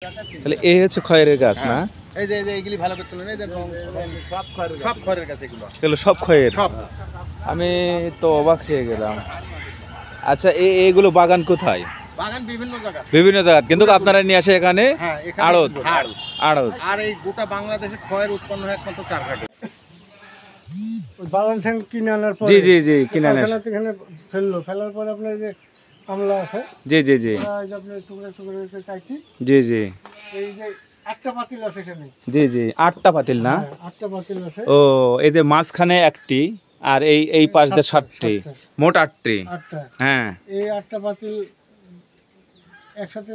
তাহলে এই হচ্ছে খয়ের গাছ না? এই যে এইগুলি ভালো করছিল না, এই যে সব খয়ের গাছ এগুলো সব খয়ের। সব। আমি তো অবাক হয়ে গেলাম। আচ্ছা, এইগুলো বাগান কোথায়? বাগান বিভিন্ন জায়গা, বিভিন্ন জায়গা, কিন্তু আপনারা নিয়ে আসে এখানে আড়ত। আড়ত। আর এই গোটা বাংলাদেশে খয়ের উৎপন্ন হয় একমাত্র চারঘাটে। বাগান থেকে কিনে আনার পরে জি জি জি, কিনে আনে। এখানে ফেলার পরে আপনার যে আমলা আছে, জি জি জি আপনার টুকরা টুকরা কাটি। জি জি। এই যে একটা পাতিল আছে এখানে। জি জি, 8টা পাতিল না? 8টা পাতিল আছে। ও, এই যে মাঝখানে একটি, আর এই পাশ দিয়ে 7টি, মোট 8টি। হ্যাঁ, এই 8টা পাতিল একসাথে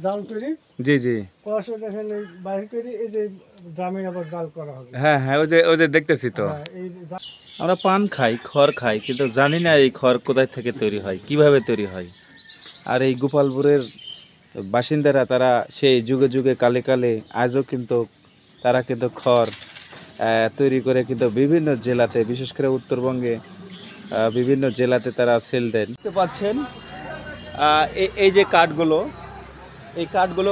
জাল তৈরি। জি জি। কষে দেখেন এই বাইরে তৈরি, এই যে ড্রামে আবার জাল করা হবে। হ্যাঁ হ্যাঁ, ওই যে দেখতেছি তো। আমরা পান খাই, খড় খাই, কিন্তু জানি না এই খড় কোথায় থেকে তৈরি হয়, কিভাবে তৈরি হয়। আর এই গোপালপুরের বাসিন্দারা, তারা সেই যুগে যুগে কালে কালে আজও কিন্তু তারা কিন্তু খড় তৈরি করে কিন্তু বিভিন্ন জেলাতে, বিশেষ করে উত্তরবঙ্গে বিভিন্ন জেলাতে তারা সেল দেন। দেখতে পাচ্ছেন এই যে কাঠগুলো, এই কাঠগুলো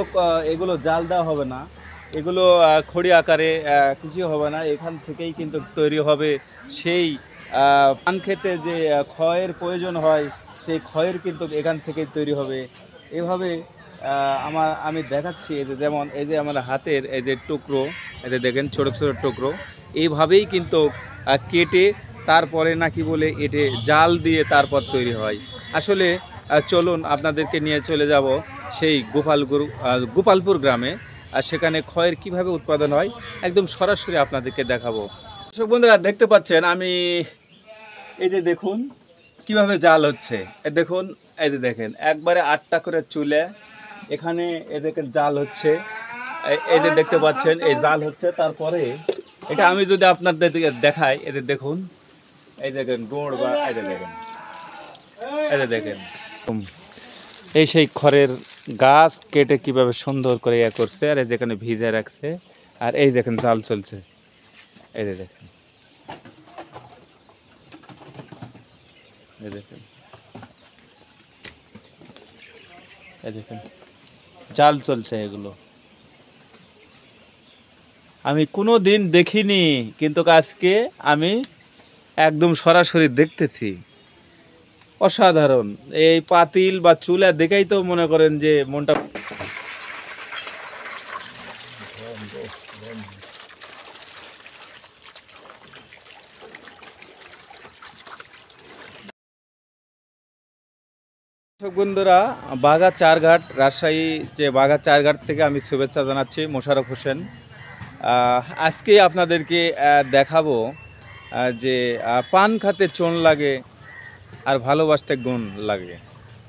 এগুলো জাল দেওয়া হবে না, এগুলো খড়ি আকারে কিছু হবে না, এখান থেকেই কিন্তু তৈরি হবে সেই পান খেতে যে খয়ের প্রয়োজন হয়, সেই খয়ের কিন্তু এখান থেকেই তৈরি হবে। এভাবে আমি দেখাচ্ছি, এই যে যেমন এই যে আমার হাতের এই যে টুকরো, এই যে দেখেন ছোটো ছোটো টুকরো, এইভাবেই কিন্তু কেটে তারপরে নাকি বলে এটে জাল দিয়ে তারপর তৈরি হয়। আসলে চলুন আপনাদেরকে নিয়ে চলে যাব সেই গোপালপুর গ্রামে, আর সেখানে খয়ের কিভাবে উৎপাদন হয় একদম সরাসরি আপনাদেরকে দেখাবো। দর্শক বন্ধুরা, দেখতে পাচ্ছেন আমি এই যে দেখুন কিভাবে জাল হচ্ছে। দেখুন, এই যে দেখেন একবারে 8টা করে চুলে এখানে এ দেখেন জাল হচ্ছে। এই যে দেখতে পাচ্ছেন এই জাল হচ্ছে। তারপরে এটা আমি যদি আপনাদের দেখাই, এদের দেখুন, এই দেখেন গুড় বা এই যে দেখেন, এই যে দেখেন এই সেই খড়ের গাছ কেটে কিভাবে সুন্দর করে ইয়ে করছে, আর এই যেখানে ভিজে রাখছে, আর এই দেখেন জাল চলছে। এই যে দেখেন, এই দেখেন, এই দেখেন জাল চলছে। এগুলো আমি কোনো দিন দেখিনি, কিন্তু আজকে আমি একদম সরাসরি দেখতেছি। অসাধারণ। এই পাতিল বা চুলা দেখেই তো মনে করেন যে মনটা। বন্ধুরা, বাঘা চারঘাট, রাজশাহী যে বাঘা চারঘাট থেকে আমি শুভেচ্ছা জানাচ্ছি, মোশাররফ হোসেন। আজকে আপনাদেরকে দেখাবো যে পান খাতে চুন লাগে আর ভালোবাসতে গুণ লাগে।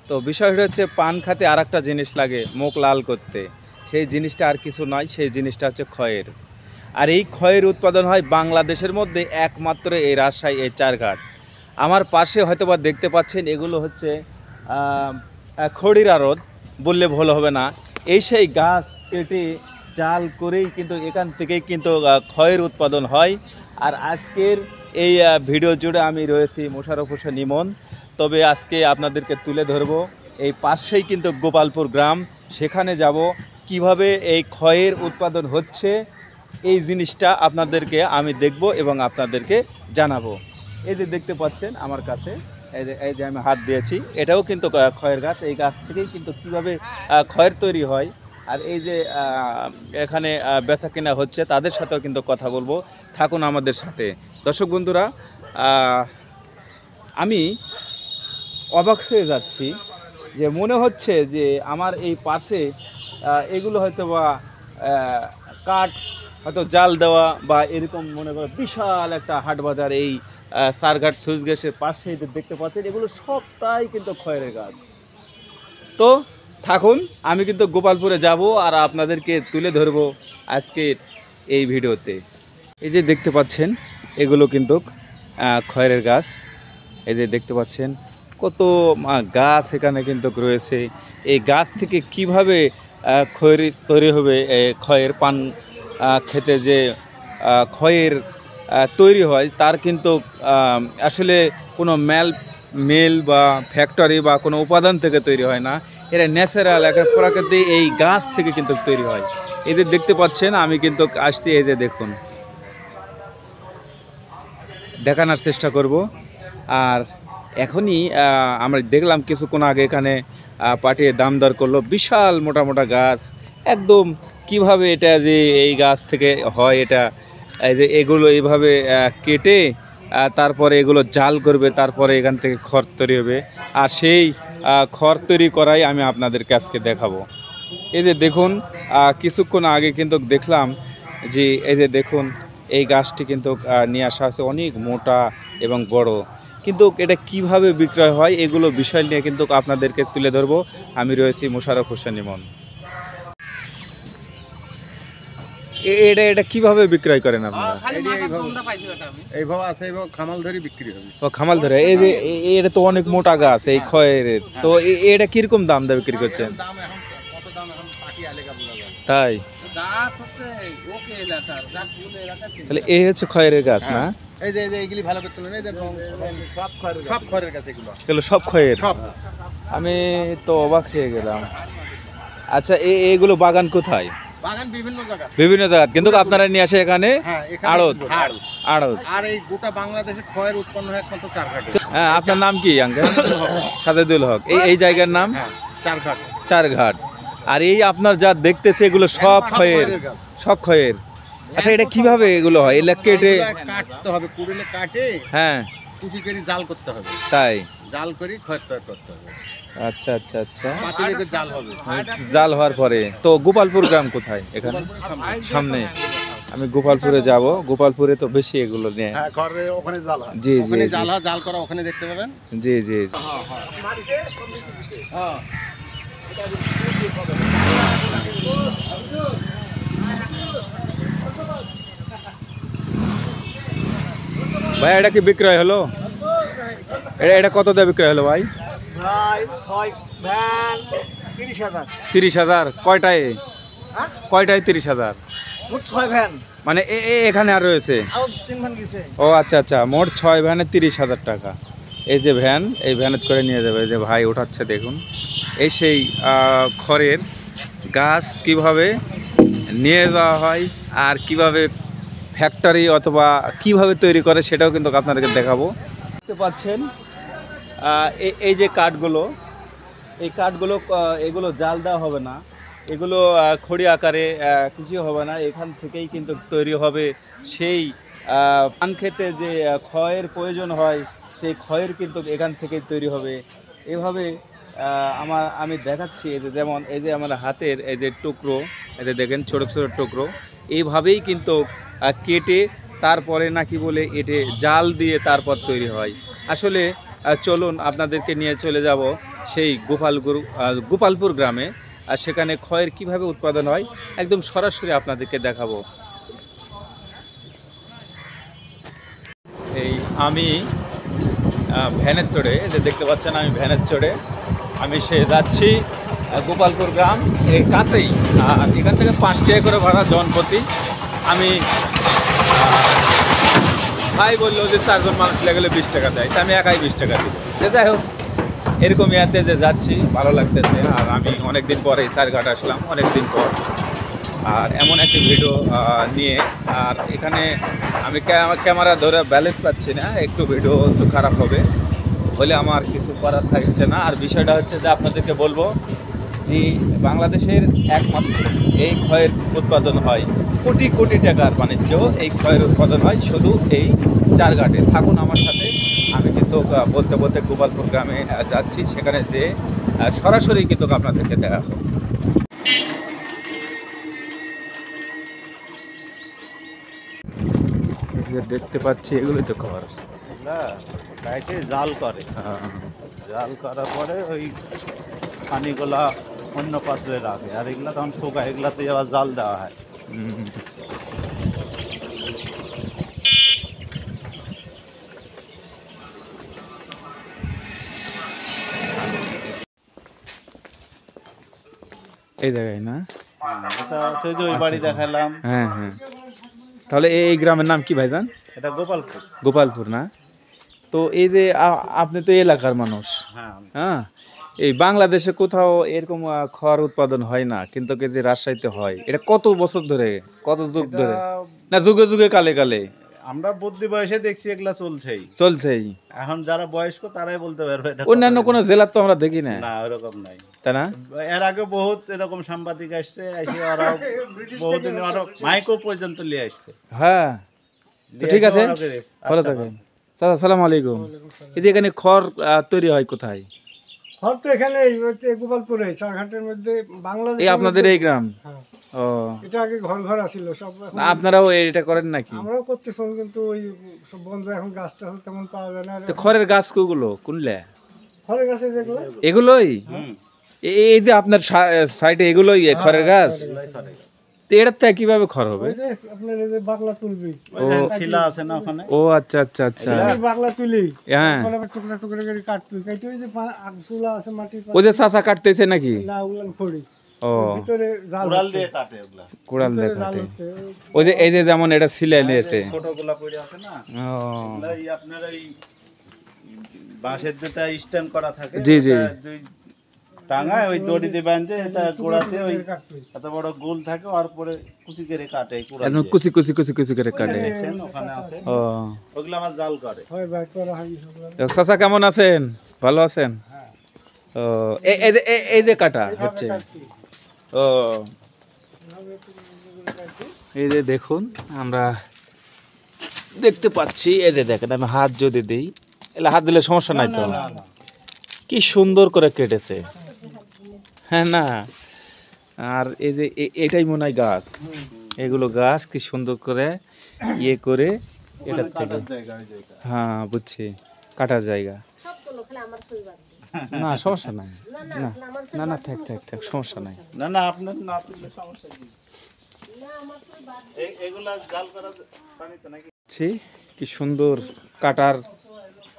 তো বিষয়টা হচ্ছে, পান খাতে আর একটা জিনিস লাগে মুখ লাল করতে, সেই জিনিসটা আর কিছু নয়, সেই জিনিসটা হচ্ছে খয়ের। আর এই খয়ের উৎপাদন হয় বাংলাদেশের মধ্যে একমাত্র এই রাজশাহী এই চারঘাট। আমার পাশে হয়তোবা দেখতে পাচ্ছেন, এগুলো হচ্ছে খড়ির আড়ত বললে ভুল হবে না। এই সেই গাছ কেটে জাল করেই কিন্তু এখান থেকেই কিন্তু খয়ের উৎপাদন হয়। আর আজকের এই ভিডিও জুড়ে আমি রয়েছি মোশাররফ হোসেন ইমন। তবে আজকে আপনাদেরকে তুলে ধরব এই পাশেই কিন্তু গোপালপুর গ্রাম, সেখানে যাব কিভাবে এই খয়ের উৎপাদন হচ্ছে, এই জিনিসটা আপনাদেরকে আমি দেখব এবং আপনাদেরকে জানাবো। এই যে দেখতে পাচ্ছেন আমার কাছে, এই যে আমি হাত দিয়েছি, এটাও কিন্তু খয়ের গাছ। এই গাছ থেকেই কিন্তু কিভাবে খয়ের তৈরি হয়, আর এই যে এখানে বেচা কেনা হচ্ছে, তাদের সাথেও কিন্তু কথা বলবো। থাকুন আমাদের সাথে। দর্শক বন্ধুরা, আমি অবাক হয়ে যাচ্ছি যে মনে হচ্ছে যে আমার এই পাশে এগুলো হয়তো বা কাঠ হয়তো জাল দেওয়া বা এরকম মনে করো বিশাল একটা হাট বাজার এই সারঘাট সুইচ গেটের পাশে দেখতে পাচ্ছেন, এগুলো সবটাই কিন্তু খয়ের গাছ। তো থাকুন, আমি কিন্তু গোপালপুরে যাব আর আপনাদেরকে তুলে ধরবো আজকের এই ভিডিওতে। এই যে দেখতে পাচ্ছেন এগুলো কিন্তু খয়ের গাছ। এই যে দেখতে পাচ্ছেন কত গাছ এখানে কিন্তু রয়েছে। এই গাছ থেকে কিভাবে খয়ের তৈরি হবে, খয়ের পান খেতে যে খয়ের তৈরি হয়, তার কিন্তু আসলে কোনো মেল বা ফ্যাক্টরি বা কোনো উপাদান থেকে তৈরি হয় না। এরা ন্যাচারাল একটা প্রাকৃতিক এই গাছ থেকে কিন্তু তৈরি হয়। এদের দেখতে পাচ্ছেন, আমি কিন্তু আসছি, এই যে দেখুন, দেখানোর চেষ্টা করব। আর এখনই আমরা দেখলাম কিছুক্ষণ আগে এখানে পাঠিয়ে দাম দর করলো, বিশাল মোটা মোটা গাছ একদম। কিভাবে এটা যে এই গাছ থেকে হয়, এটা এই যে এগুলো এইভাবে কেটে তারপরে এগুলো জাল করবে, তারপরে এখান থেকে খড় তৈরি হবে। আর সেই খড় তৈরি করাই আমি আপনাদেরকে আজকে দেখাবো। এই যে দেখুন, কিছুক্ষণ আগে কিন্তু দেখলাম যে এই যে দেখুন, এই গাছটি কিন্তু নিয়ে আসা আছে, অনেক মোটা এবং বড়। কিন্তু এটা কিভাবে বিক্রয় হয় এগুলো বিষয় নিয়ে কিন্তু আপনাদেরকে তুলে ধরবো। আমি রয়েছি মোশাররফ হোসেন ইমন। এটা এটা কিভাবে বিক্রয় করেন আপনারা? এইভাবে আছে, এইভাবে খামাল ধরে বিক্রি হবে। ও খামাল ধরে। এই যে এটা তো অনেক মোটা গাছ, এই খয়ের। তো এটা কিরকম দাম দিয়ে বিক্রি করছেন? দাম এখন কত দাম এখন পাটি এলাকা বোঝা যায়। তাই গাছ হচ্ছে ওকে এলাকার, যা ফুল এলাকার। তাহলে এই হচ্ছে খয়ের গাছ না? এই যে এইগুলি ভালো করছিল না, এই যে সব খয়ের গাছ এগুলো। এগুলো সব খয়ের? সব। আমি তো অবাক হয়ে গেলাম। আচ্ছা, এইগুলো বাগান কোথায়? বাগান বিভিন্ন জায়গা, বিভিন্ন জায়গা, কিন্তু আপনারা নিয়ে আসে এখানে আড়ত? আড়ত। আর এই গোটা বাংলাদেশে খয়ের উৎপন্ন হয় একমাত্র চারঘাটে। হ্যাঁ, আপনার নাম কি আঙ্কেল? সাজেদুল হক। এই জায়গার নাম চারঘাট। চারঘাট। আর এই আপনার যা দেখতেছে এগুলো সব খয়ের? সব খয়ের। আচ্ছা, এটা কিভাবে এগুলো হয়? এগুলো কেটে কাটতে হবে, কুড়িলে কাটে হ্যাঁ কুচি করে জাল করতে হবে। তাই? জাল করে খয়ের তৈরি করতে হবে। আচ্ছা আচ্ছা আচ্ছা। পাতিলে করে জাল হবে। জাল হওয়ার পরে তো গোপালপুর গ্রাম কোথায়? এখানে সামনে। আমি গোপালপুরে যাব। গোপালপুরে তো বেশি এগুলো নিয়ে। হ্যাঁ, ঘরে ওখানে জাল হয়। জি জি ওখানে জাল হয়, জাল করা ওখানে দেখতে পাবেন। জি জি। হ্যাঁ। ভাই, এটা কি বিক্রয় হলো? এটা কত দিয়ে বিক্রয় হলো ভাই? ভাই 6 ভ্যান 30,000। 30,000? কয়টায়? কয়টায় 30,000? মোট 6 ভ্যান। মানে এখানে আর রয়েছে? আরো 3 ভ্যান গেছে। ও আচ্ছা আচ্ছা, মোট 6 ভ্যানে 30,000 টাকা। এই যে ভ্যান, এই ভ্যানে করে নিয়ে যাবে। এই যে ভাই ওঠাচ্ছে, দেখুন। এই সেই খড়ের গাছ কিভাবে নিয়ে যাওয়া হয় আর কিভাবে ফ্যাক্টরি অথবা কিভাবে তৈরি করে সেটাও কিন্তু আপনাদেরকে দেখাবো। দেখতে পাচ্ছেন এই যে কাঠগুলো, এই কাঠগুলো এগুলো জাল দেওয়া হবে না, এগুলো খড়ি আকারে কিছু হবে না। এখান থেকেই কিন্তু তৈরি হবে সেই পান খেতে যে খয়ের প্রয়োজন হয়, সেই খয়ের কিন্তু এখান থেকেই তৈরি হবে। এভাবে আমি দেখাচ্ছি। এই যে যেমন এই যে আমার হাতের এই যে টুকরো, এতে দেখেন ছোটো ছোটো টুকরো, এইভাবেই কিন্তু কেটে তারপরে নাকি বলে এটে জাল দিয়ে তারপর তৈরি হয়। আসলে চলুন আপনাদেরকে নিয়ে চলে যাব সেই গোপালপুর গ্রামে। আর সেখানে খয়ের কিভাবে উৎপাদন হয় একদম সরাসরি আপনাদেরকে দেখাবো। এই আমি ভ্যানের চড়ে, যে দেখতে পাচ্ছেন, আমি ভ্যানের চড়ে আমি যাচ্ছি গোপালপুর গ্রাম, এই কাছেই। আর এখান থেকে 5 টাকা করে ভাড়া জনপ্রতি। আমি ভাই বললো যে 4 জন মানুষ লাগলে 20 টাকা দেয়, তা আমি একাই 20 টাকা দিব। যে যাই হোক, এরকম ইয়াতে যে যাচ্ছি, ভালো লাগতেছে। আর আমি অনেকদিন পরে চারঘাট আসলাম, অনেকদিন পর। আর এমন একটি ভিডিও নিয়ে, আর এখানে আমি ক্যামেরা ধরে ব্যালেন্স পাচ্ছি না, একটু ভিডিও একটু খারাপ হবে, হলে আমার কিছু করার থাকছে না। আর বিষয়টা হচ্ছে যে আপনাদেরকে বলবো যে বাংলাদেশের একমাত্র এই খয়ের উৎপাদন হয়, কোটি কোটি টাকার বাণিজ্য এই খয়ের উৎপাদন হয় শুধু এই চারঘাটে। থাকুন আমার সাথে। আমি কিন্তু বলতে বলতে গোপালপুর গ্রামে যাচ্ছি, সেখানে যে সরাসরি কিন্তু আপনাদেরকে দেখাবো। যে দেখতে পাচ্ছি এগুলোই তো খড়। কাইটে জাল করে, জাল করার পরে ওই পানিগুলা অন্য পাত্রে রাখে, আর এগুলা তখন শুকায়, এগুলাতে আবার জাল দেওয়া হয়। এই জায়গায় না? এটা হচ্ছে যে ওই বাড়ি দেখালাম। হ্যাঁ হ্যাঁ। তাহলে এই গ্রামের নাম কি ভাইজান? এটা গোপালপুর। গোপালপুর না? তো এই যে আপনি তো এলাকার মানুষ, হ্যাঁ। হ্যাঁ, এই বাংলাদেশে কোথাও এরকম খড় উৎপাদন হয় না, কিন্তু কি যে রাজশাহীতে হয়, এটা কত বছর ধরে, কত যুগ ধরে, এটা না যুগে যুগে কালে কালে আমরা বুদ্ধি বয়সে দেখছি এগুলা চলছেই। চলছেই? এখন যারা বয়স্ক তারাই বলতে পারবে এটা অন্যান্য কতদিন। কোনো জেলার তো আমরা দেখি না, না ওরকম নাই। তাই না? এর আগে বহুত এরকম সাংবাদিক আসছে, এসে ওরা বহুদিন আরো মাইকও পর্যন্ত নিয়ে আসছে। হ্যাঁ, তো ঠিক আছে, ভালো আচ্ছা, থাকেন। চাচা আসসালামু আলাইকুম। এই যে এখানে খড় তৈরি হয় কোথায়? ঘর তো এখানে গোপালপুরে চারঘাটের মধ্যে বাংলাদেশ। এই আপনাদের এই গ্রাম? হ্যাঁ, ও, এটা আগে ঘর ঘর আছিল সব, এখন না আপনারাও এটা করেন নাকি? আমরাও করতেছিলাম, কিন্তু ওই সব বন্ধ, এখন গাছটা তেমন পাওয়া যায় না। আর তো খড়ের গাছ কোগুলো কোনলে? ঘরের গাছে যেগুলো এগুলোই? এই যে আপনার সাইডে এগুলোই খড়ের গাছ? তো এটার থেকে কিভাবে খড় হবে? ওই যে আপনার এই যে বাগলা তুলবি, শিলা আছে না ওখানে? ও আচ্ছা আচ্ছা আচ্ছা, এই বাগলা তুলি, হ্যাঁ। তারপরে আবার টুকরা টুকরা করে কাটতুই, কেটে ওই যে চুলা আছে মাটির ওই যে চাচা কাটতেছে নাকি? না উলান খড়ি, ও, ভিতরে জাল কুড়াল হচ্ছে, দিয়ে কাটে ওগুলা। কুড়াল ভিতরে দিয়ে জাল কাটে। হচ্ছে। ওই যে এই যে যেমন এটা সিলাই নিয়েছে। ছোটগুলা পড়ে আছে না, ও, ওগুলা এই আপনার এই বাঁশের যেটা স্ট্যান্ড করা থাকে, জি, জি। ওটা দুই টাঙায় ওই দড়ি দিয়ে বাঁধে, এটা গোড়াতে ওই কাটতুই। এত বড় গোল থাকে, আর পরে কুচি করে কাটে কুড়াল একদম দিয়ে। কুচি কুচি কুচি কুচি করে কাটে। দেখছেন ওখানে আছে, ও, ওগুলা আমার জাল করে। হয় বাইক করা হয় সবগুলো। চাচা কেমন আছেন? ভালো আছেন? ও, এই যে কাটা হচ্ছে। ও, এই যে দেখুন, আমরা দেখতে পাচ্ছি, এই যে দেখেন, আমি হাত যদি দিই, এলে হাত দিলে সমস্যা নাই তো? না, না। কি সুন্দর করে কেটেছে, হ্যাঁ না? আর এই যে এটাই মনে হয় গাছ, এগুলো গাছ কি সুন্দর করে ইয়ে করে এটা থেকে, কাটার জায়গা ওই জায়গা। হ্যাঁ বুঝছি, কাটার জায়গা। না সমস্যা নাই, না না না, থাক থাক থাক, সমস্যা নাই। না না, আপনার না তুললে সমস্যা কি? এগুলা জাল করা পানি তো নাকি? ছি, কি সুন্দর কাটার,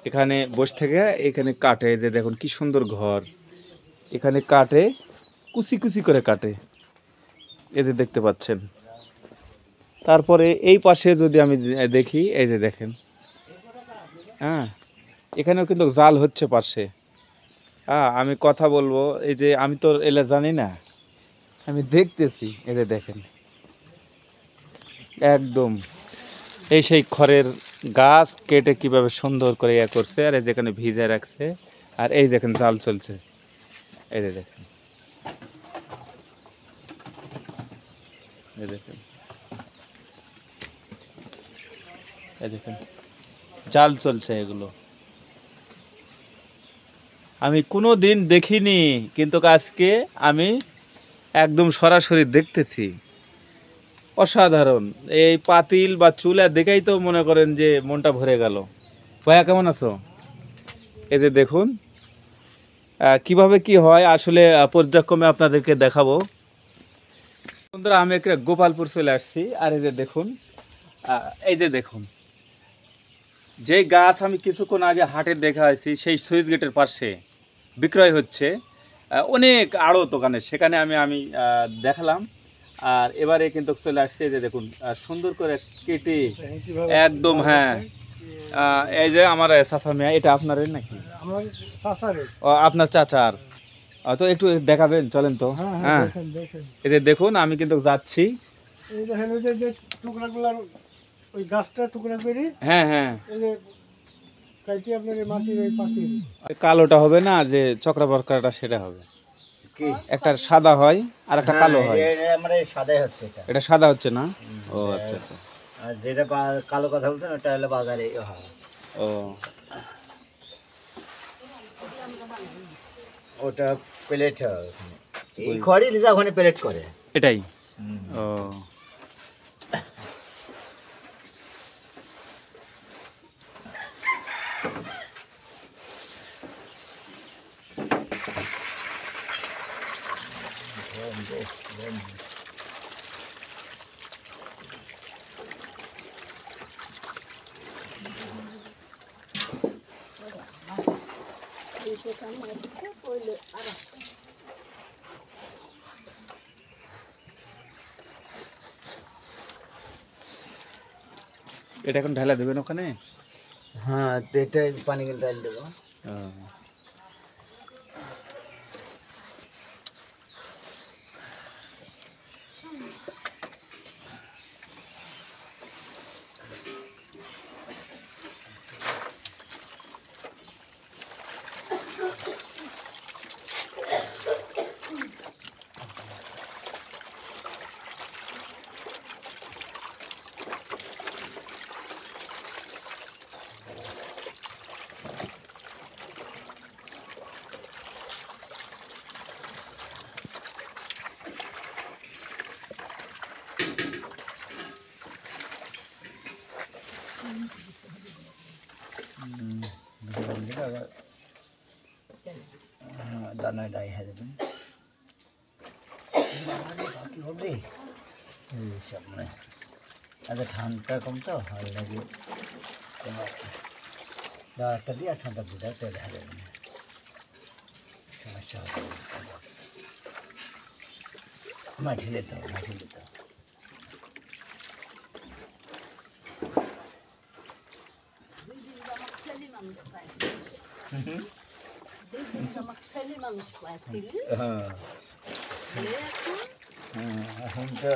এখানে বসে থেকে এখানে কাটে, যে দেখুন কি সুন্দর ঘর, এখানে কাটে, কুচি কুচি করে কাটে, এই যে দেখতে পাচ্ছেন। তারপরে এই পাশে যদি আমি দেখি, এই যে দেখেন, হ্যাঁ, এখানেও কিন্তু জাল হচ্ছে পাশে। হ্যাঁ, আমি কথা বলবো, এই যে আমি তো এলা জানি না, আমি দেখতেছি, এই যে দেখেন একদম এই সেই খড়ের গাছ কেটে কিভাবে সুন্দর করে ইয়ে করছে, আর এই যেখানে ভিজে রাখছে, আর এই যেখানে জাল চলছে, এই যে দেখেন, এই দেখেন, এই দেখেন জাল চলছে এগুলো। আমি কোনো দিন দেখিনি, কিন্তু আজকে আমি একদম সরাসরি দেখতেছি, অসাধারণ। এই পাতিল বা চুলা দেখেই তো মনে করেন যে মনটা ভরে গেল। ভাইয়া কেমন আছো? এই যে দেখুন কিভাবে কি হয়, আসলে পর্যায়ক্রমে আপনাদেরকে দেখাবো। বন্ধুরা, আমি একটা গোপালপুর চলে আসছি, আর এই যে দেখুন, এই যে দেখুন, যে গাছ আমি কিছুক্ষণ আগে হাটে দেখা হয়েছি, সেই সুইচ গেটের পাশে বিক্রয় হচ্ছে, অনেক আড়ত ওখানে, সেখানে আমি দেখালাম। আর এবারে কিন্তু চলে আসছে, যে দেখুন সুন্দর করে কেটে একদম, হ্যাঁ, এই যে আমার চাচা মেয়ে, এটা আপনারই নাকি? আমার চাচারে। ও, আপনার চাচার। তো একটু দেখাবেন, চলেন তো। হ্যাঁ হ্যাঁ, হ্যাঁ, দেখেন দেখেন, এই যে দেখুন, আমি কিন্তু যাচ্ছি। এই দেখেন ওই যে টুকরাগুলার, ওই গাছটা টুকরা করি, হ্যাঁ হ্যাঁ, এই যে কাইটি আপনার এই মাটির ওই পাতিল। কালোটা হবে না, যে চক্রাবর্কাটা, সেটা হবে। একটা সাদা হয় আর একটা কালো হয়। মানে সাদাই হচ্ছে এটা। এটা সাদা হচ্ছে না? ও আচ্ছা আচ্ছা, আর যেটা কালো কথা বলছেন ওটা হলো বাজারে হয়। ও ওটা প্লেট হয় ওখানে। এই খড়ি লিজা ওখানে প্লেট করে। এটাই। ও এটা এখন ঢালা দেবেন ওখানে? হ্যাঁ, তো এটা পানি ডাল দেবো। ও, যেটা আবার দানায় ডাই হয়ে যাবেন বাকি হবে এইসব মানে আচ্ছা ঠান্ডা কম তো ভালো লাগে তোমার দাঁড়টা দিয়ে আর ঠান্ডা দিয়ে তেল দেখা যাবে না সমস্যা হবে মাটি দিতে হবে মাটি দিতে হবে হ্যাঁ এখন তো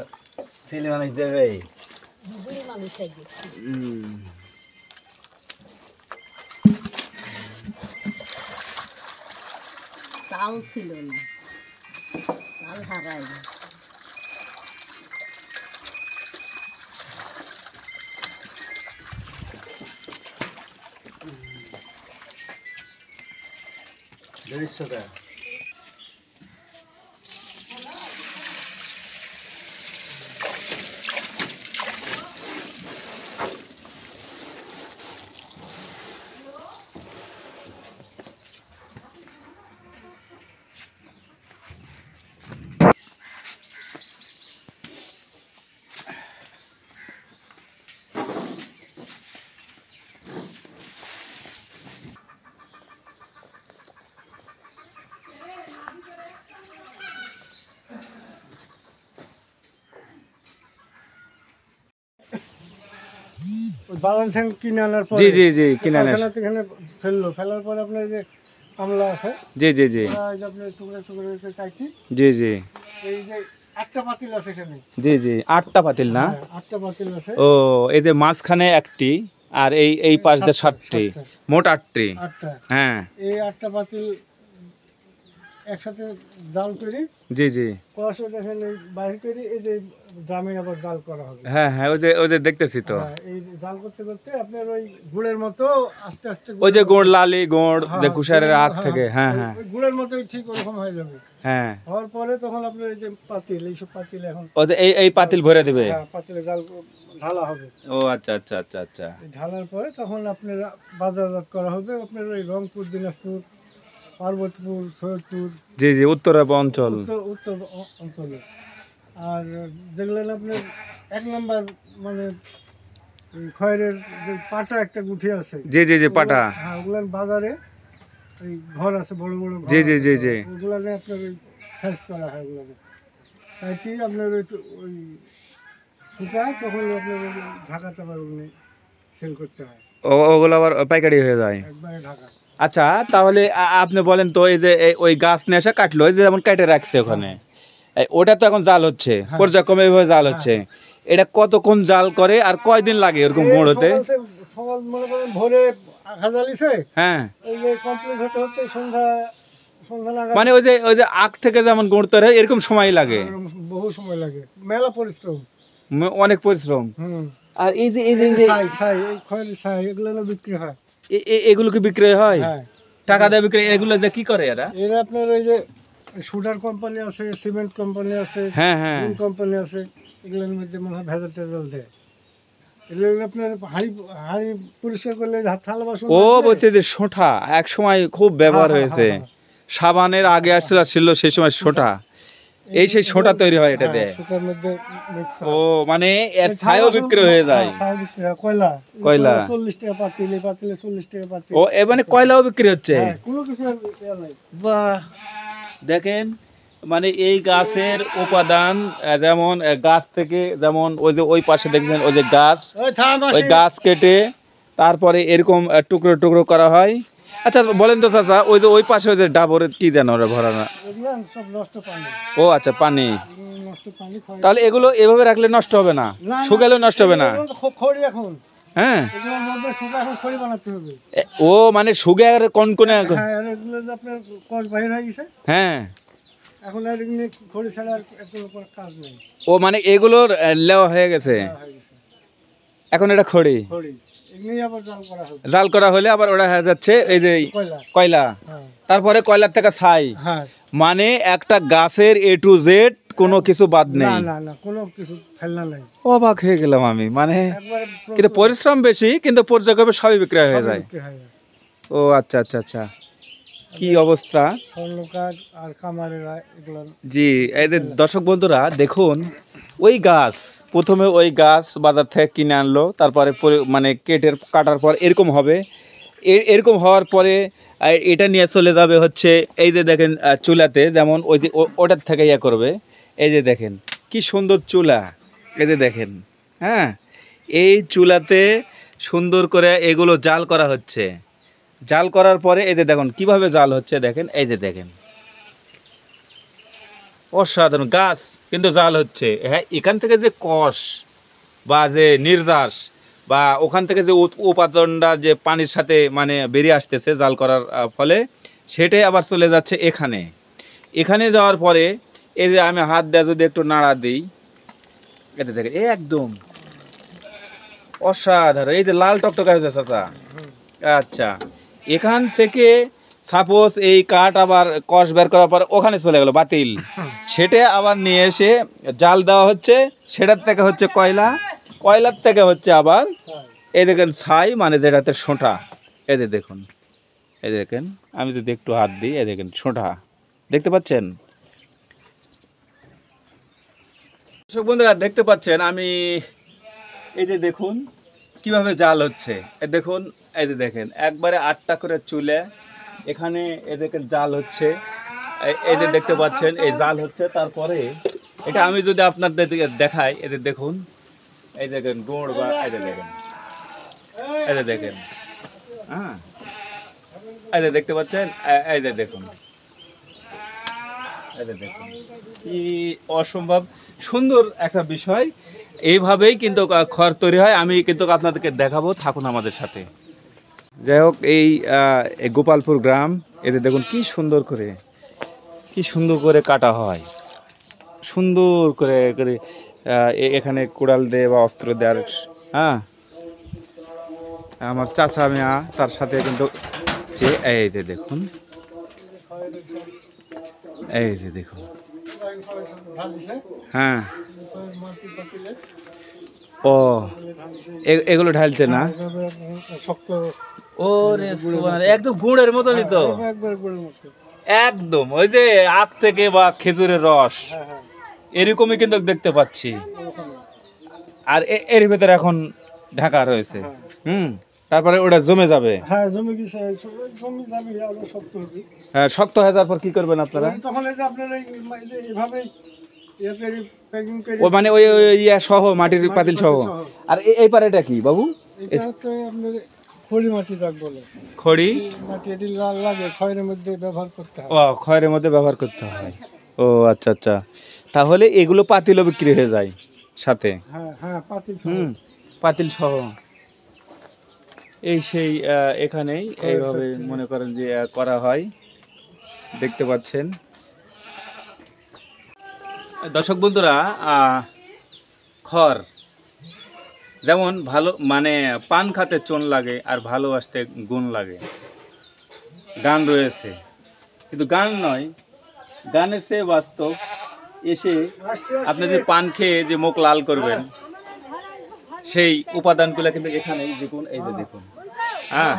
ছেলে মানুষ দেবে চাল ছিল না, চাল হারাই ওই বাগান ঠ্যাং কিনে আনার পরে জি জি জি কিনে আনে কারখানা থেকে এখানে ফেললো, ফেলার পরে আপনার যে আমলা আছে জি জি জি ওরা এই যে আপনার টুকরো টুকরো কাটি, জি জি এই যে একটা পাতিল আছে এখানে, জি জি 8টা পাতিল না? হ্যাঁ, 8টা পাতিল আছে। ও এই যে মাঝখানে একটি আর এই পাশ দিয়ে 7টি, মোট 8টি। 8টা, হ্যাঁ এই 8টা পাতিল একসাথে জাল করি, জি জি কষে দেখেন এই বাইর করি, এই যে ড্রামে আবার জাল করা হবে। হ্যাঁ হ্যাঁ ওই যে দেখতেছি তো হ্যাঁ, এই জাল করতে করতে আপনার ওই গুড়ের মতো আস্তে আস্তে ওই যে গুড় লালি গুড় হ্যাঁ, যে কুশারের আখ হ্যাঁ, থেকে, হ্যাঁ হ্যাঁ ওই গুড়ের মতোই ঠিক ওরকম হয়ে যাবে। হ্যাঁ হওয়ার পরে তখন আপনার এই যে পাতিল, এইসব পাতিল এখন ও যে এই পাতিল ভরে দিবে। হ্যাঁ, পাতিলে জাল ঢালা হবে। ও আচ্ছা আচ্ছা আচ্ছা আচ্ছা এই ঢালার পরে তখন আপনার বাজারজাত করা হবে আপনার ওই রংপুর, দিনাজপুর, পার্বতীপুর, সৈয়দপুর, জি জি উত্তর অঞ্চল। উত্তর অঞ্চলে। আর যেগুলো আপনার 1 নাম্বার মানে ওই খয়েরের যে পাটা একটা গুঠি আছে, জি জি জি পাটা, হ্যাঁ ওগুলার বাজারে ওই ঘর আছে, বড় বড় ঘর জি জি আছে, জি জি ওগুলা নিয়ে আপনার ওই সাইজ করা হয়। ওগুলো তাইটি আপনার ওই শুকায় তখন আপনার ওই ঢাকাতে আবার ওগুলো সেল করতে হয়, ওগুলো আবার পাইকারি হয়ে যায়। একবারে ঢাকা। আচ্ছা তাহলে আপনি বলেন তো এই যে ওই গাছ নিয়ে এসে কাটলো, এই যে যেমন কেটে রাখছে ওখানে, ওটা তো এখন জাল হচ্ছে, হ্যাঁ। পর্যায়ক্রমে এইভাবে জাল হচ্ছে, এটা কতক্ষণ জাল করে আর কয়দিন লাগে এরকম এই গুঁড় হতে? সকাল মনে করেন ভোরে আখা জ্বালিছে, হ্যাঁ এই যে কমপ্লিট হতে হতে সন্ধ্যা নাগাদ, মানে ওই যে আখ থেকে যেমন গুঁড় তৈরি হয় এরকম সময় লাগে, বহু সময় লাগে, মেলা পরিশ্রম। অনেক পরিশ্রম। হুম, আর এই যে এই ছাই এই খয়েরি ছাই এগুলো না বিক্রি হয়। এগুলো কি বিক্রি হয়? হ্যাঁ, টাকা দিয়ে বিক্রি, এগুলো দিয়ে কি করে এরা? এর আপনার ওই যে সুডার কোম্পানি আছে, সিমেন্ট কোম্পানি আছে, হ্যাঁ হ্যাঁ কোম্পানি আছে, এগুলোর মধ্যে মনে হয় ভেজাল টেজাল দেয়। এগুলো আপনার হাঁড়ি পরিষ্কার করলে থালা বাসন ও মাজলে- বলছে যে সোঁঠা এক সময় খুব ব্যবহার হ্যাঁ, হয়েছে, হ্যাঁ, সাবানের আগে ছিল সেই সময় সোঁটা, এই সেই সোঁটা তৈরি হয় এটা দিয়ে। হ্যাঁ, সুতার মধ্যে mix ও হয়। মানে এর এই ছাইও থালা বিক্রি বাসন- হয়ে যায়। হ্যাঁ, ছাই বিক্রি হয়। কয়লা কয়লা। 40 টাকা পাতিল, এই পাতিলে 40 টাকা পাতিল। ও এ মানে কয়লাও বিক্রি হচ্ছে? হ্যাঁ, কোনো কিছু আর ইয়া নাই। বাহ, দেখেন মানে এই গাছের উপাদান যেমন গাছ থেকে, যেমন ওই যে ওই পাশে দেখবেন ওই যে গাছ, ওই থাম ওই আসি। গাছ কেটে তারপরে এরকম টুকরো টুকরো করা হয়। আচ্ছা বলেন তো চাচা, ওই যে ওই পাশে ওই যে ডাবরে কি দেন ওরা ভরানো? এগুলো সব নষ্ট পানি, ও আচ্ছা পানি। নষ্ট পানি খাওয়া। তাহলে এগুলো এভাবে রাখলে নষ্ট হবে না, না, শুকালেও নষ্ট হবে না? এগুলো তো খুব খড়ি এখন, হ্যাঁ এগুলোর মধ্যে শুকা এখন খড়ি বানাতে হবে। ও মানে শুগে আর কনকনে হ্যাঁ, আর এগুলো যে আপনার কষ বাহির হয়ে গেছে, হ্যাঁ। এখন আর এগুলো খড়ি ছাড়া আর কোনো কাজ নেই। ও মানে এগুলোর লেওয়া হয়ে গেছে, হয়ে গেছে এখন এটা খড়ি খড়ি, এগুলোই আবার জাল করা হবে। জাল করা হলে আবার ওটা হয়ে যাচ্ছে এই যে কয়লা, কয়লা, হ্যাঁ তারপরে কয়লার থেকে ছাই, হ্যাঁ, মানে একটা গাছের A to Z কোনো কিছু বাদ না নেই। না না, কোনো কিছু ফেলনা নাই, অবাক হয়ে গেলাম আমি, মানে একবারে কিন্তু পরিশ্রম বেশি কিন্তু পর্যায়ক্রমে সবই বিক্রয় হয়ে যায়। বিক্রি হয়ে যায়। ও আচ্ছা আচ্ছা আচ্ছা, কি অবস্থা। স্বর্ণকার আর কামারেরা এগুলো জি, এই যে দর্শক বন্ধুরা দেখুন, ওই গাছ প্রথমে ওই গাছ বাজার থেকে কিনে আনলো, তারপরে মানে কাটার পর এরকম হবে, এরকম হওয়ার পরে এটা নিয়ে চলে যাবে হচ্ছে এই যে দেখেন চুলাতে, যেমন ওই যে ওটার থেকে ইয়ে করবে। এই যে দেখেন কি সুন্দর চুলা, এই যে দেখেন, হ্যাঁ, এই চুলাতে সুন্দর করে এগুলো জাল করা হচ্ছে। জাল করার পরে এই যে দেখুন কিভাবে জাল হচ্ছে, দেখেন এই যে দেখেন, অসাধারণ গাছ কিন্তু জাল হচ্ছে। হ্যাঁ, এখান থেকে যে কষ বা যে নির্যাস বা ওখান থেকে যে উপাদানটা যে পানির সাথে মানে বেরিয়ে আসতেছে জাল করার ফলে, সেটাই আবার চলে যাচ্ছে এখানে। এখানে যাওয়ার পরে এই যে আমি হাত দিয়ে যদি একটু নাড়া দিই, এটা দেখে একদম অসাধারণ, এই যে লাল টকটকা হয়েছে চাচা। আচ্ছা, এখান থেকে সাপোজ এই কাঠ আবার কষ বের করার পর ওখানে চলে গেল বাতিল, সেটা আবার নিয়ে এসে জাল দেওয়া হচ্ছে, সেটার থেকে হচ্ছে কয়লা, কয়লার থেকে হচ্ছে আবার এই দেখেন ছাই, মানে যেটাতে সোঁটা। এই যে দেখুন, এই দেখেন আমি যদি একটু হাত দিই, এই দেখেন সোঁটা দেখতে পাচ্ছেন। দর্শক বন্ধুরা দেখতে পাচ্ছেন আমি, এই যে দেখুন কিভাবে জাল হচ্ছে, এই দেখুন, এই যে দেখেন একবারে 8টা করে চুলে এখানে এই দেখেন জাল হচ্ছে। এই যে দেখতে পাচ্ছেন এই জাল হচ্ছে। তারপরে এটা আমি যদি আপনাদের দেখাই, এই যে দেখুন, এই দেখেন গুড় বা এই যে দেখেন, এই যে দেখেন, হ্যাঁ, এই যে দেখতে পাচ্ছেন, এই যে দেখুন, এই যে দেখুন কি অসম্ভব সুন্দর একটা বিষয়। এইভাবেই কিন্তু খড় তৈরি হয়, আমি কিন্তু আপনাদেরকে দেখাবো, থাকুন আমাদের সাথে। যাই হোক, এই গোপালপুর গ্রাম, এতে দেখুন কি সুন্দর করে কাটা হয়, সুন্দর করে করে এখানে কুড়াল দিয়ে বা অস্ত্র দেওয়ার, হ্যাঁ, আমার চাচা মিয়া তার সাথে কিন্তু যে এই যে দেখুন, এই যে দেখুন, হ্যাঁ, ও এগুলো ঢালছে না, শক্ত ওরে একদম গুড়ের মতনই তো, একবার গুড়ের মতো। একদম ওই যে আখ থেকে বা খেজুরের রস হ্যাঁ হ্যাঁ, এরকমই কিন্তু দেখতে পাচ্ছি। আর এর ভেতরে এখন ঢাকা রয়েছে, তারপরে ওটা জমে যাবে। হ্যাঁ জমে গেছে, জমি যাবে আরো শক্ত হবে। হ্যাঁ, শক্ত হয়ে যাওয়ার পর কি করবেন আপনারা? তখন এই যে আপনারা এইভাবেই প্যাকিং করে, ও মানে ওই ইয়া সহ, মাটির পাতিল সহ। আর এই পারে এটা কি বাবু? এটা হচ্ছে আপনার খড়ি মাটি যাক বলে, খড়ি মাটি এটি লাগে খয়ের মধ্যে ব্যবহার করতে হয়। ও, খয়ের মধ্যে ব্যবহার করতে হয়। ও আচ্ছা আচ্ছা, তাহলে এগুলো পাতিলও বিক্রি হয়ে যায় সাথে? হ্যাঁ হ্যাঁ, পাতিল পাতিল সহ। এই সেই এখানেই এইভাবে মনে করেন যে করা হয়, দেখতে পাচ্ছেন। দর্শক বন্ধুরা, খড় যেমন ভালো, মানে পান খাতে চুন লাগে আর ভালোবাসতে গুণ লাগে, গান রয়েছে, কিন্তু গান নয়, গানের চেয়ে বাস্তব। এসে আপনি যে পান খেয়ে যে মুখ লাল করবেন, সেই উপাদানগুলো কিন্তু এখানেই দেখুন, এই যে দেখুন, হ্যাঁ,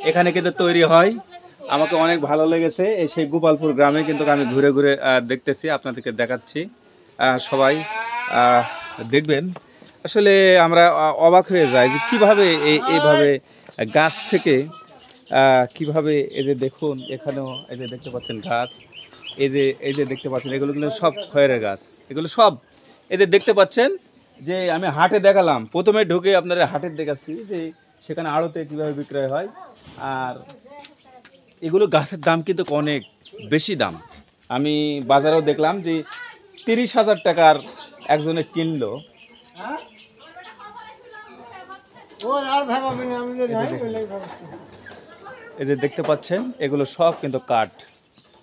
এখানে কিন্তু তৈরি হয়। আমাকে অনেক ভালো লেগেছে, এই সেই গোপালপুর গ্রামে কিন্তু আমি ঘুরে ঘুরে দেখতেছি, আপনাদেরকে দেখাচ্ছি। সবাই দেখবেন, আসলে আমরা অবাক হয়ে যাই যে কীভাবে এইভাবে গাছ থেকে কিভাবে, এই যে দেখুন এখানেও এই যে দেখতে পাচ্ছেন গাছ, এই যে দেখতে পাচ্ছেন, এগুলো কিন্তু সব খয়ের গাছ, এগুলো সব এই যে দেখতে পাচ্ছেন। যে আমি হাটে দেখালাম, প্রথমে ঢুকে আপনারা হাটের দেখাচ্ছি যে সেখানে আড়তে কীভাবে বিক্রয় হয়। আর এগুলো গাছের দাম কিন্তু অনেক বেশি দাম। আমি বাজারেও দেখলাম যে 30,000 টাকার একজনে কিনলো। এই যে দেখতে পাচ্ছেন, এগুলো সব কিন্তু কাঠ,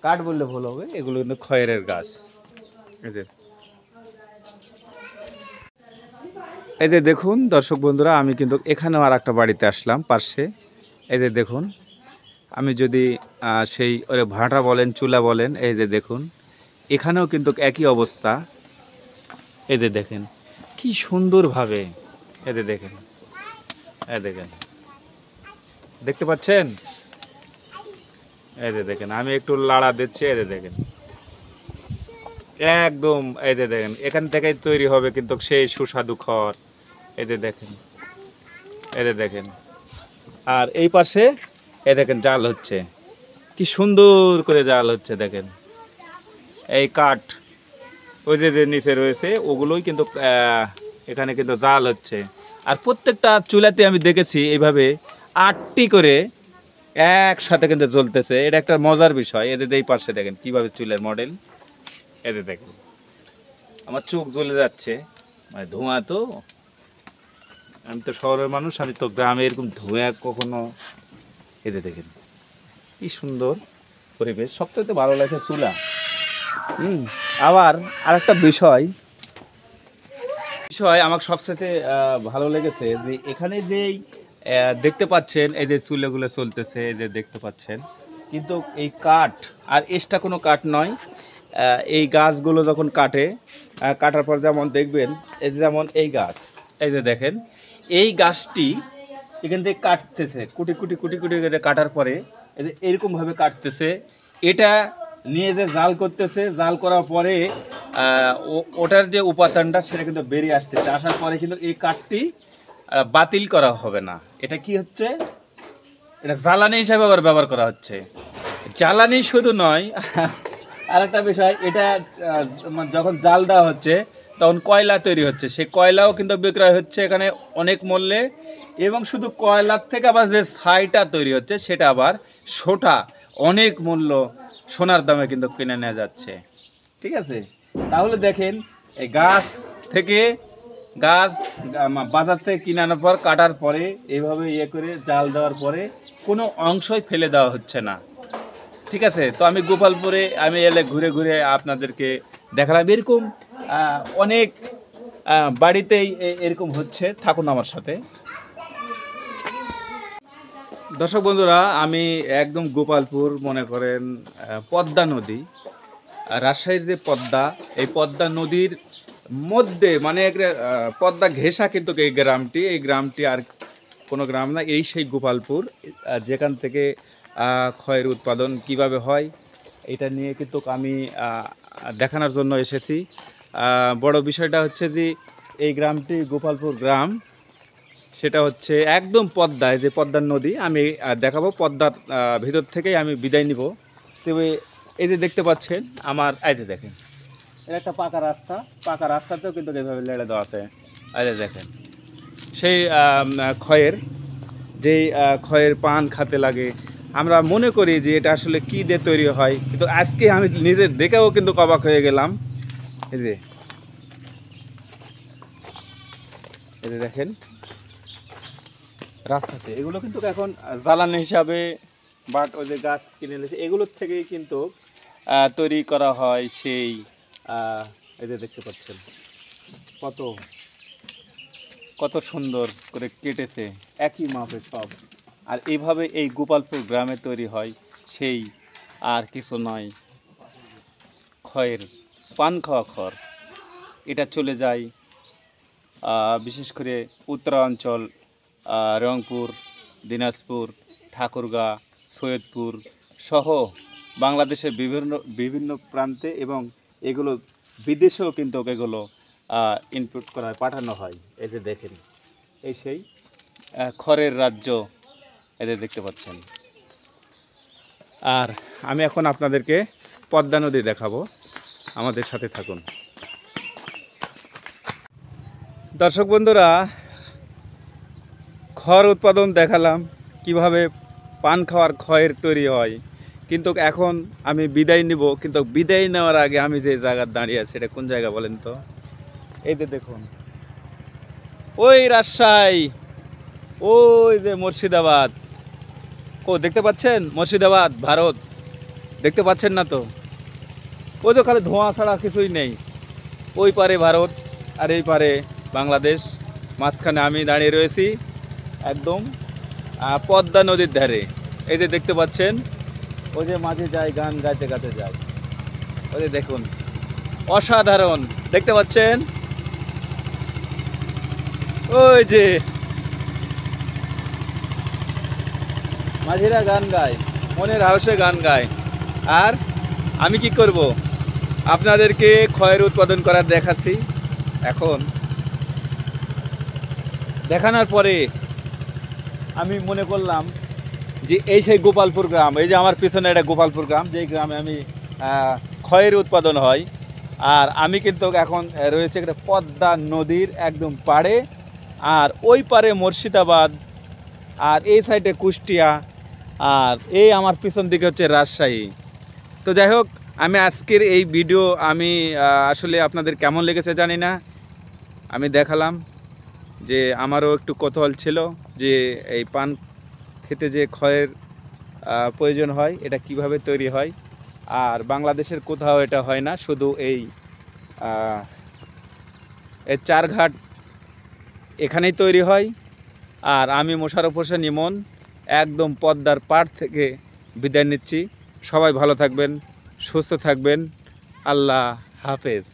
কাঠ বললে ভুল হবে, এগুলো কিন্তু খয়েরের গাছ। এই যে দেখুন দর্শক বন্ধুরা, আমি কিন্তু এখানেও আর একটা বাড়িতে আসলাম পাশে। এই যে দেখুন, আমি যদি সেই ওরে ভাটা বলেন, চুলা বলেন, এই যে দেখুন এখানেও কিন্তু একই অবস্থা। এই যে দেখেন কি সুন্দরভাবে, এই যে দেখেন, এই দেখেন, দেখতে পাচ্ছেন এই যে দেখেন আমি একটু লাড়া দিচ্ছি, এই যে দেখেন একদম, এই যে দেখেন এখান থেকেই তৈরি হবে কিন্তু সেই সুস্বাদু খড়। এই যে দেখেন, এই যে দেখেন, আর এই পাশে এই দেখেন জাল হচ্ছে, কি সুন্দর করে জাল হচ্ছে দেখেন। এই কাঠ ওই যে যে নিচে রয়েছে ওগুলোই কিন্তু এখানে কিন্তু জাল হচ্ছে। আর প্রত্যেকটা চুলাতে আমি দেখেছি এইভাবে 8টি করে একসাথে কিন্তু জ্বলতেছে। এটা একটা মজার বিষয়। এদের এই পাশে দেখেন কিভাবে চুলের মডেল, এদের দেখেন আমার চোখ জ্বলে যাচ্ছে, মানে ধোঁয়া তো, আমি তো শহরের মানুষ, আমি তো গ্রামে এরকম ধোঁয়া কখনো। এদের দেখেন কি সুন্দর পরিবেশ, সবচেয়ে ভালো লাগছে চুলা। আবার আরেকটা বিষয় আমার সবচেয়ে ভালো লেগেছে যে এখানে যেই দেখতে পাচ্ছেন এই যে চুলাগুলো চলতেছে, এই যে দেখতে পাচ্ছেন, কিন্তু এই কাঠ আর এক্সট্রা কোনো কাঠ নয়। এই গাছগুলো যখন কাটার পর যেমন দেখবেন, এই যে যেমন এই গাছ, এই যে দেখেন এই গাছটি এখান থেকে কাটতেছে, কুটি কুটি কুটি কুটি করে কাটার পরে এই যে এরকমভাবে কাটতেছে, এটা নিয়ে যে জাল করতেছে, জাল করার পরে ওটার যে উপাদানটা সেটা কিন্তু বেরিয়ে আসতেছে, আসার পরে কিন্তু এই কাঠটি বাতিল করা হবে না। এটা কি হচ্ছে, এটা জ্বালানি হিসাবে আবার ব্যবহার করা হচ্ছে। জ্বালানি শুধু নয়, আরেকটা বিষয়, এটা যখন জাল দেওয়া হচ্ছে তখন কয়লা তৈরি হচ্ছে, সেই কয়লাও কিন্তু বিক্রয় হচ্ছে এখানে অনেক মূল্যে। এবং শুধু কয়লার থেকে আবার যে ছাইটা তৈরি হচ্ছে সেটা আবার সোটা অনেক মূল্য, সোনার দামে কিন্তু কিনে নেওয়া যাচ্ছে। ঠিক আছে, তাহলে দেখেন এই গাছ বাজার থেকে কিনে আনার পর কাটার পরে এইভাবে করে জাল দেওয়ার পরে কোনো অংশই ফেলে দেওয়া হচ্ছে না। ঠিক আছে, তো আমি গোপালপুরে আমি এলে ঘুরে ঘুরে আপনাদেরকে দেখালাম। এরকম অনেক বাড়িতেই এরকম হচ্ছে, থাকুন আমার সাথে। দর্শক বন্ধুরা, আমি একদম গোপালপুর, মনে করেন পদ্মা নদী, রাজশাহীর যে পদ্মা, এই পদ্মা নদীর মধ্যে, মানে পদ্মা ঘেঁষা কিন্তু এই গ্রামটি আর কোনো গ্রাম না, এই সেই গোপালপুর, যেখান থেকে খয়ের উৎপাদন কিভাবে হয় এটা নিয়ে কিন্তু আমি দেখানোর জন্য এসেছি। বড় বিষয়টা হচ্ছে যে এই গ্রামটি গোপালপুর গ্রাম, সেটা হচ্ছে একদম পদ্মায়, যে পদ্মার নদী আমি দেখাবো। পদ্মার ভিতর থেকেই আমি বিদায় নিব। তবে এই যে দেখতে পাচ্ছেন আমার, এই যে দেখেন এটা একটা পাকা রাস্তাতেও কিন্তু এইভাবে লেড়ে দেওয়া আছে। এই যে দেখেন সেই খয়ের পান খাতে লাগে, আমরা মনে করি যে এটা আসলে কি দিয়ে তৈরি হয়, কিন্তু আজকে আমি নিজে দেখেও কিন্তু অবাক হয়ে গেলাম। এই যে দেখেন রাস্তাতে এগুলো কিন্তু এখন জ্বালানি হিসাবে, বাট ওই যে গাছ কিনে এনেছে এগুলোর থেকেই কিন্তু তৈরি করা হয় সেই। এই যে দেখতে পাচ্ছেন কত সুন্দর করে কেটেছে, একই মাপে সব। আর এইভাবে এই গোপালপুর গ্রামে তৈরি হয় সেই, আর কিছু নয়, খয়ের পান খাওয়া খড়। এটা চলে যায় বিশেষ করে উত্তরাঞ্চল, রংপুর, দিনাজপুর, ঠাকুরগাঁ, সৈয়দপুর সহ বাংলাদেশের বিভিন্ন প্রান্তে, এবং এগুলো বিদেশেও কিন্তু এগুলো ইনপুট করা হয়, পাঠানো হয়। এই যে দেখেন এই সেই খড়ের রাজ্য, এদের দেখতে পাচ্ছেন। আর আমি এখন আপনাদেরকে পদ্মা নদী দেখাবো, আমাদের সাথে থাকুন। দর্শক বন্ধুরা, খড় উৎপাদন দেখালাম, কিভাবে পান খাওয়ার খয়ের তৈরি হয়, কিন্তু এখন আমি বিদায় নিব। কিন্তু বিদায় নেওয়ার আগে আমি যে জায়গায় দাঁড়িয়ে আছি, এটা কোন জায়গা বলেন তো? এই যে দেখুন, ওই রাজশাহী, ওই যে মুর্শিদাবাদ, দেখতে পাচ্ছেন? মুর্শিদাবাদ ভারত, দেখতে পাচ্ছেন না তো? ওই তো খালি ধোঁয়া ছাড়া কিছুই নেই। ওই পারে ভারত আর এই পারে বাংলাদেশ, মাঝখানে আমি দাঁড়িয়ে রয়েছি একদম পদ্মা নদীর ধারে। এই যে দেখতে পাচ্ছেন, ওই যে মাঝে যায়, গান গাইতে গাইতে যায়, ওই যে দেখুন, অসাধারণ দেখতে পাচ্ছেন। ওই যে মাঝিরা গান গায়, মনের হাউসে গান গায়। আর আমি কি করব, আপনাদেরকে খয়ের উৎপাদন করার দেখাচ্ছি। এখন দেখানোর পরে আমি মনে করলাম যে এই সেই গোপালপুর গ্রাম, এই যে আমার পিছনে এটা গোপালপুর গ্রাম, যেই গ্রামে আমি খয়ের উৎপাদন হয়। আর আমি কিন্তু এখন রয়েছে একটা পদ্মা নদীর একদম পাড়ে, আর ওই পারে মুর্শিদাবাদ, আর এই সাইডে কুষ্টিয়া, আর এই আমার পিছন দিকে হচ্ছে রাজশাহী। তো যাই হোক, আমি আজকের এই ভিডিও আমি আসলে আপনাদের কেমন লেগেছে জানি না, আমি দেখালাম যে আমারও একটু কৌতূহল ছিল যে এই পান খেতে যে খয়ের প্রয়োজন হয় এটা কিভাবে তৈরি হয়। আর বাংলাদেশের কোথাও এটা হয় না, শুধু এই চারঘাট এখানেই তৈরি হয়। আর আমি মোশাররফ হোসেন ইমন একদম পদ্মার পাড় থেকে বিদায় নিচ্ছি। সবাই ভালো থাকবেন, সুস্থ থাকবেন। আল্লাহ হাফেজ।